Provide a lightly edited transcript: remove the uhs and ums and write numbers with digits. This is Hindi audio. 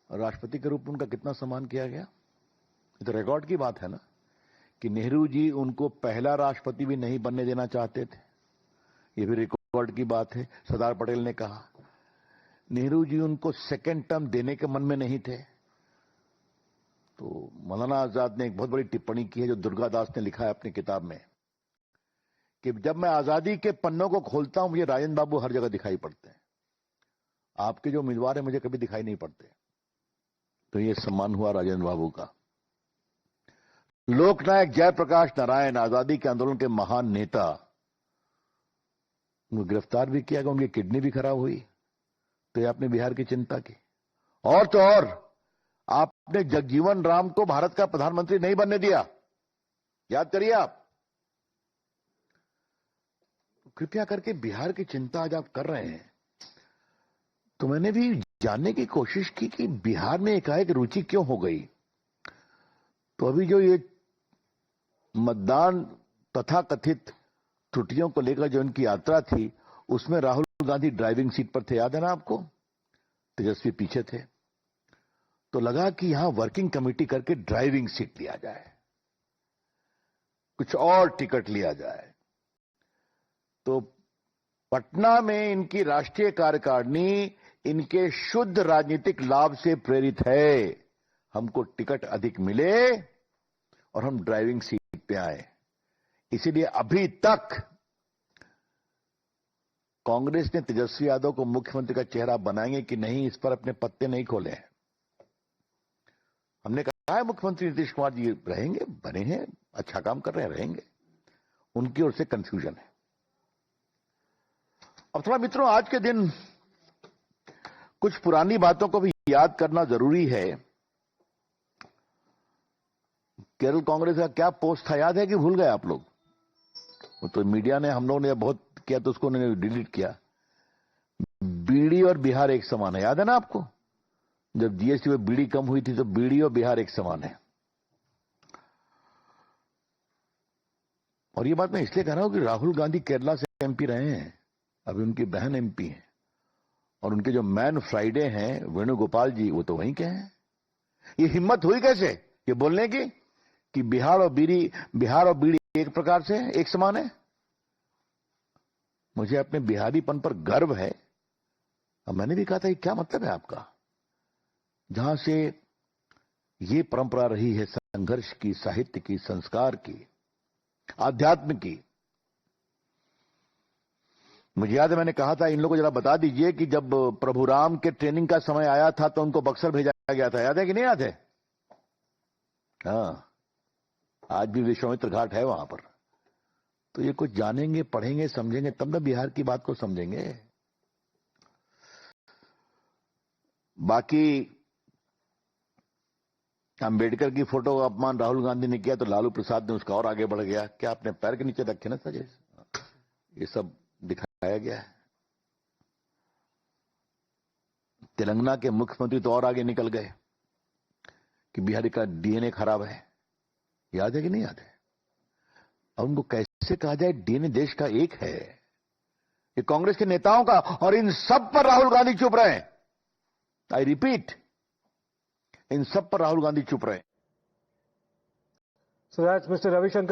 राष्ट्रपति के रूप में उनका कितना सम्मान किया गया। ये तो रिकॉर्ड की बात है ना कि नेहरू जी उनको पहला राष्ट्रपति भी नहीं बनने देना चाहते थे। ये भी रिकॉर्ड की बात है। सरदार पटेल ने कहा नेहरू जी उनको सेकेंड टर्म देने के मन में नहीं थे। तो मौलाना आजाद ने एक बहुत बड़ी टिप्पणी की है जो दुर्गादास ने लिखा है अपनी किताब में कि जब मैं आजादी के पन्नों को खोलता हूं मुझे राजेंद्र बाबू हर जगह दिखाई पड़ते हैं, आपके जो उम्मीदवार हैं मुझे कभी दिखाई नहीं पड़ते। तो ये सम्मान हुआ राजेंद्र बाबू का। लोकनायक जयप्रकाश नारायण, आजादी के आंदोलन के महान नेता, उनको गिरफ्तार भी किया गया, उनकी किडनी भी खराब हुई। तो ये आपने बिहार की चिंता की। और तो और आपने जगजीवन राम को भारत का प्रधानमंत्री नहीं बनने दिया, याद करिए आप। कृपया करके बिहार की चिंता आज आप कर रहे हैं। तो मैंने भी जानने की कोशिश की कि बिहार में एकाएक रुचि क्यों हो गई। तो अभी जो ये मतदान तथाकथित त्रुटियों को लेकर जो इनकी यात्रा थी उसमें राहुल गांधी ड्राइविंग सीट पर थे, याद है ना आपको, तेजस्वी पीछे थे। तो लगा कि यहां वर्किंग कमेटी करके ड्राइविंग सीट लिया जाए, कुछ और टिकट लिया जाए। तो पटना में इनकी राष्ट्रीय कार्यकारिणी इनके शुद्ध राजनीतिक लाभ से प्रेरित है। हमको टिकट अधिक मिले और हम ड्राइविंग सीट पे आए। इसीलिए अभी तक कांग्रेस ने तेजस्वी यादव को मुख्यमंत्री का चेहरा बनाएंगे कि नहीं, इस पर अपने पत्ते नहीं खोले हैं। हमने कहा है मुख्यमंत्री नीतीश कुमार जी रहेंगे, बने हैं, अच्छा काम कर रहे हैं, रहेंगे। उनकी ओर से कंफ्यूजन है। अब थोड़ा मित्रों, आज के दिन कुछ पुरानी बातों को भी याद करना जरूरी है। केरल कांग्रेस का क्या पोस्ट था, याद है कि भूल गए आप लोग? तो मीडिया ने, हम लोगों ने बहुत किया तो उसको उन्होंने डिलीट किया। बीड़ी और बिहार एक समान है, याद है ना आपको? जब जीएसटी में बीड़ी कम हुई थी तो बीड़ी और बिहार एक समान है। और ये बात मैं इसलिए कह रहा हूं कि राहुल गांधी केरला से एमपी रहे हैं, अभी उनकी बहन एमपी हैं, और उनके जो मैन फ्राइडे हैं वेणुगोपाल जी, वो तो वहीं के हैं। ये हिम्मत हुई कैसे ये बोलने की कि बिहार और बीड़ी एक प्रकार से एक समान है? मुझे अपने बिहारीपन पर गर्व है। अब मैंने भी कहा था कि क्या मतलब है आपका? जहां से ये परंपरा रही है संघर्ष की, साहित्य की, संस्कार की, आध्यात्म की। मुझे याद है मैंने कहा था इन लोगों को जरा बता दीजिए कि जब प्रभु राम के ट्रेनिंग का समय आया था तो उनको बक्सर भेजा गया था, याद है कि नहीं याद है? हाँ, आज भी विश्वामित्र घाट है वहां पर। तो ये कुछ जानेंगे, पढ़ेंगे, समझेंगे तब ना बिहार की बात को समझेंगे। बाकी अंबेडकर की फोटो का अपमान राहुल गांधी ने किया तो लालू प्रसाद ने उसका और आगे बढ़ गया। क्या आपने पैर के नीचे रखे ना सजे? ये सब दिखाया गया है। तेलंगाना के मुख्यमंत्री तो और आगे निकल गए कि बिहारी का डीएनए खराब है, याद है कि नहीं याद है? अब उनको कैसे कहा जाए डीएनए देश का एक है? ये कांग्रेस के नेताओं का, और इन सब पर राहुल गांधी चुप रहे। आई रिपीट, इन सब पर राहुल गांधी चुप रहे। So that's Mr. Ravi Shankar.